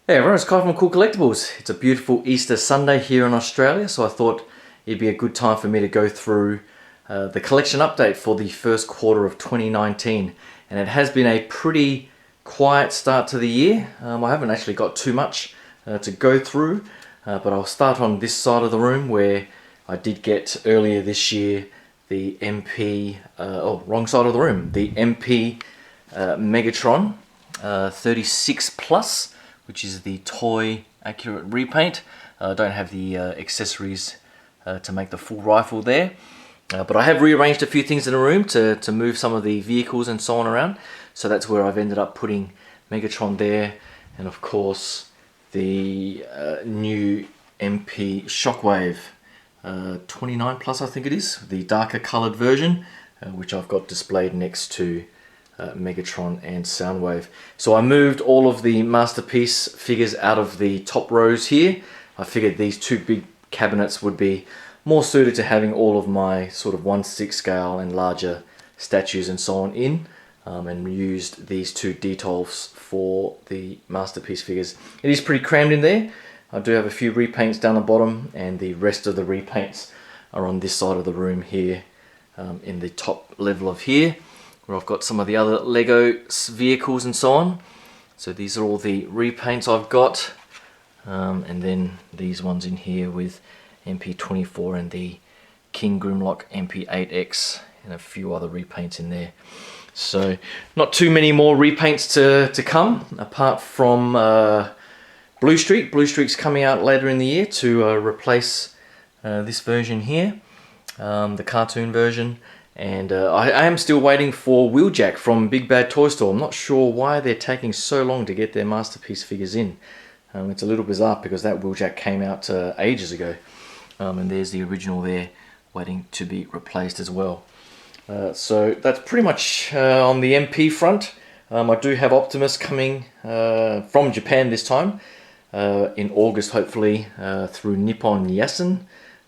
Hey everyone, it's Kai from Cool Collectibles. It's a beautiful Easter Sunday here in Australia, so I thought it'd be a good time for me to go through the collection update for the first quarter of 2019. And it has been a pretty quiet start to the year. I haven't actually got too much to go through, but I'll start on this side of the room where I did get earlier this year the MP, wrong side of the room, the MP Megatron 36 Plus, which is the toy accurate repaint. I don't have the accessories to make the full rifle there, but I have rearranged a few things in the room to move some of the vehicles and so on around, so that's where I've ended up putting Megatron there, and of course the new MP Shockwave 29 Plus, I think it is, the darker coloured version, which I've got displayed next to Megatron and Soundwave. So I moved all of the Masterpiece figures out of the top rows here. I figured these two big cabinets would be more suited to having all of my sort of 1/6 scale and larger statues and so on in, and used these two details for the Masterpiece figures. It is pretty crammed in there. I do have a few repaints down the bottom, and the rest of the repaints are on this side of the room here, in the top level of here, where I've got some of the other Lego vehicles and so on. So these are all the repaints I've got, and then these ones in here with MP24 and the King Grimlock MP8X and a few other repaints in there. So not too many more repaints to come, apart from Blue Streak. Blue Streak's coming out later in the year to replace this version here, the cartoon version. And I am still waiting for Wheeljack from Big Bad Toy Store. I'm not sure why they're taking so long to get their Masterpiece figures in. It's a little bizarre because that Wheeljack came out ages ago. And there's the original there waiting to be replaced as well. So that's pretty much on the MP front. I do have Optimus coming from Japan this time, in August hopefully, through Nippon Yasen.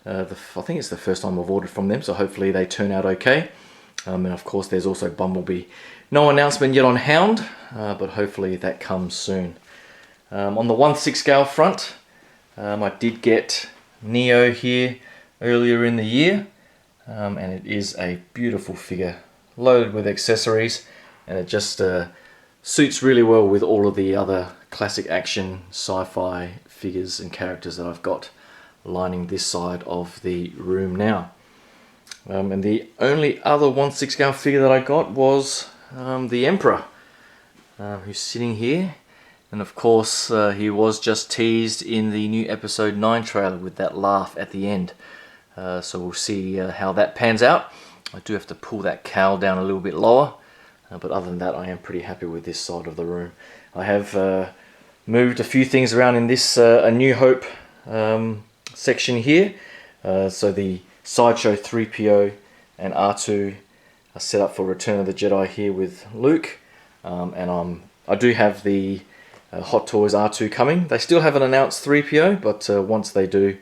I think it's the first time I've ordered from them, so hopefully they turn out okay. And of course there's also Bumblebee. No announcement yet on Hound, but hopefully that comes soon. On the 1/6 scale front, I did get Neo here earlier in the year, and it is a beautiful figure, loaded with accessories, and it just suits really well with all of the other classic action sci-fi figures and characters that I've got lining this side of the room now. And the only other 1/6 scale figure that I got was the Emperor, who's sitting here, and of course he was just teased in the new episode 9 trailer with that laugh at the end, so we'll see how that pans out. I do have to pull that cowl down a little bit lower, but other than that I am pretty happy with this side of the room. I have moved a few things around in this A New Hope section here. So the Sideshow 3PO and R2 are set up for Return of the Jedi here with Luke, and I do have the Hot Toys R2 coming. They still haven't announced 3PO, but once they do,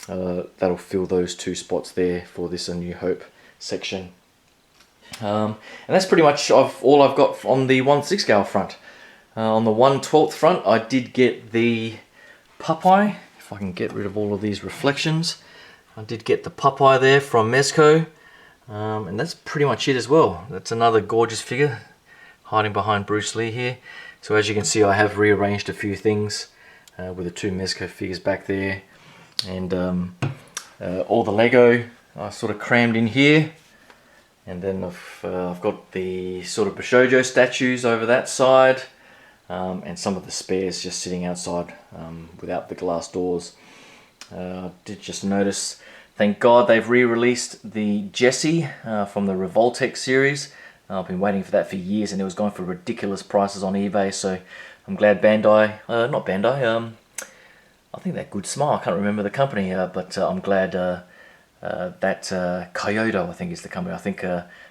that'll fill those two spots there for this A New Hope section. And that's pretty much all I've got on the 1/6 scale front. On the 1/12 front, I did get the Popeye. If I can get rid of all of these reflections, I did get the Popeye there from Mezco, and that's pretty much it as well. That's another gorgeous figure hiding behind Bruce Lee here. So as you can see, I have rearranged a few things with the two Mezco figures back there, and all the Lego are sort of crammed in here, and then I've got the sort of Bishojo statues over that side, and some of the spares just sitting outside without the glass doors. I did just notice, thank God they've re-released the Jessie from the Revoltech series. I've been waiting for that for years, and it was going for ridiculous prices on eBay, so I'm glad Bandai, not Bandai, I think that Good Smile, I can't remember the company, but I'm glad that Kyoto, I think is the company. I think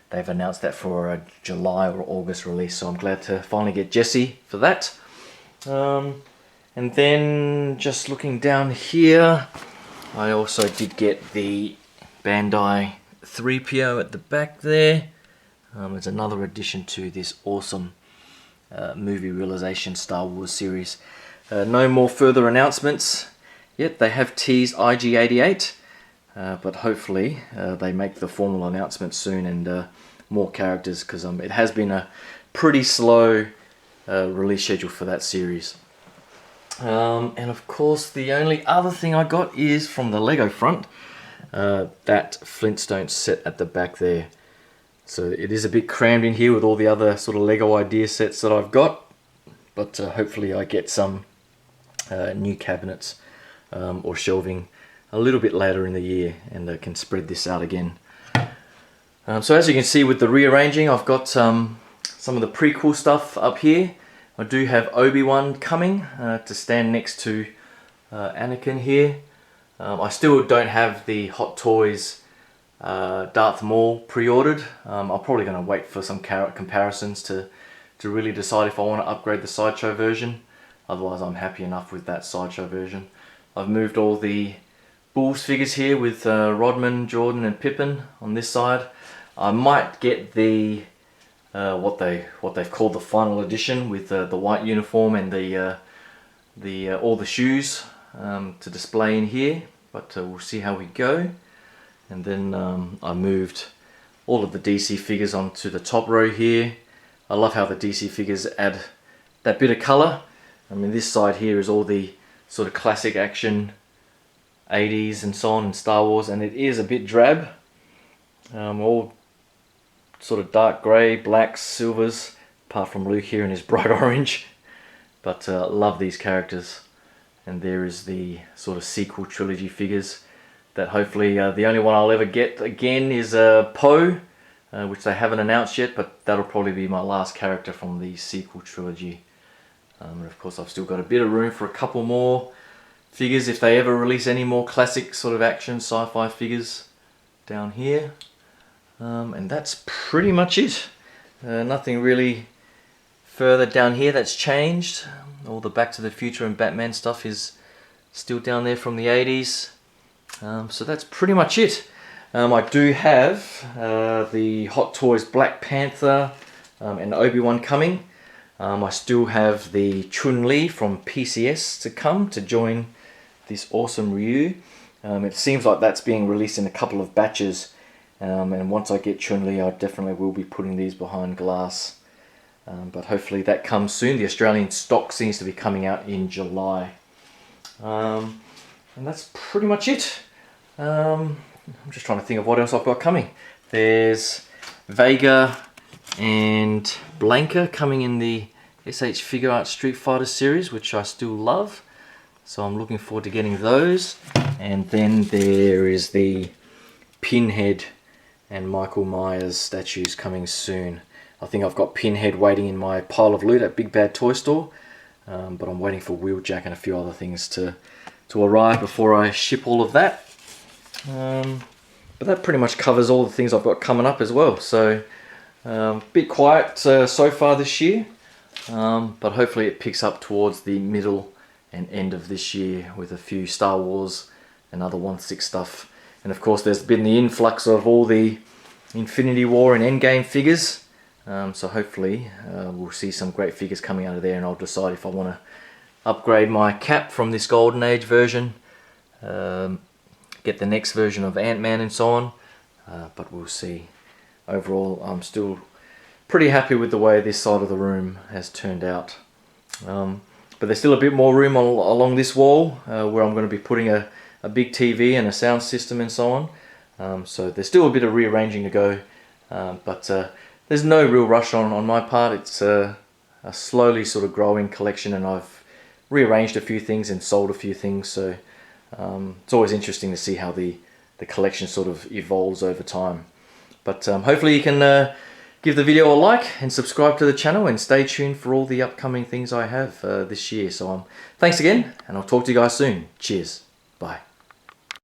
they've announced that for a July or August release, so I'm glad to finally get Jessie for that. And then just looking down here, I also did get the Bandai Threepio at the back there. It's another addition to this awesome movie realization Star Wars series. No more further announcements yet. They have teased IG-88, but hopefully they make the formal announcement soon and more characters, because it has been a pretty slow release schedule for that series. And of course the only other thing I got is from the Lego front, that Flintstone set at the back there. So it is a bit crammed in here with all the other sort of Lego idea sets that I've got, but hopefully I get some new cabinets or shelving a little bit later in the year, and can spread this out again. So as you can see with the rearranging, I've got some of the prequel stuff up here. I do have Obi-Wan coming to stand next to Anakin here. I still don't have the Hot Toys Darth Maul pre-ordered. I'm probably going to wait for some comparisons to really decide if I want to upgrade the Sideshow version. Otherwise I'm happy enough with that Sideshow version. I've moved all the Bulls figures here with Rodman, Jordan and Pippin on this side. I might get the what they've called the final edition with the white uniform and all the shoes to display in here, but we'll see how we go. And then I moved all of the DC figures onto the top row here. I love how the DC figures add that bit of colour. I mean, this side here is all the sort of classic action 80s and so on in Star Wars, and it is a bit drab. All sort of dark grey, blacks, silvers, apart from Luke here in his bright orange. But love these characters. And there is the sort of sequel trilogy figures that hopefully the only one I'll ever get again is Poe, which they haven't announced yet, but that'll probably be my last character from the sequel trilogy. And of course I've still got a bit of room for a couple more figures if they ever release any more classic sort of action sci-fi figures down here. And that's pretty much it. Nothing really further down here that's changed. All the Back to the Future and Batman stuff is still down there from the 80s. So that's pretty much it. I do have the Hot Toys Black Panther and Obi-Wan coming. I still have the Chun-Li from PCS to come to join this awesome Ryu. It seems like that's being released in a couple of batches. And once I get Chun-Li, I definitely will be putting these behind glass. But hopefully that comes soon. The Australian stock seems to be coming out in July. And that's pretty much it. I'm just trying to think of what else I've got coming. There's Vega and Blanka coming in the SH Figure Art Street Fighter series, which I still love. So I'm looking forward to getting those. And then there is the Pinhead and Michael Myers statues coming soon. I think I've got Pinhead waiting in my pile of loot at Big Bad Toy Store, but I'm waiting for Wheeljack and a few other things to arrive before I ship all of that. But that pretty much covers all the things I've got coming up as well. So a bit quiet so far this year, but hopefully it picks up towards the middle and end of this year with a few Star Wars and other 1/6 stuff. And of course there's been the influx of all the Infinity War and Endgame figures. So hopefully we'll see some great figures coming out of there, and I'll decide if I want to upgrade my cap from this Golden Age version, get the next version of Ant-Man and so on. But we'll see. Overall, I'm still pretty happy with the way this side of the room has turned out. But there's still a bit more room along this wall where I'm going to be putting a big TV and a sound system and so on. So there's still a bit of rearranging to go, but there's no real rush on my part. It's a slowly sort of growing collection, and I've rearranged a few things and sold a few things. So it's always interesting to see how the collection sort of evolves over time. But hopefully you can give the video a like and subscribe to the channel, and stay tuned for all the upcoming things I have this year. So thanks again, and I'll talk to you guys soon. Cheers. Bye.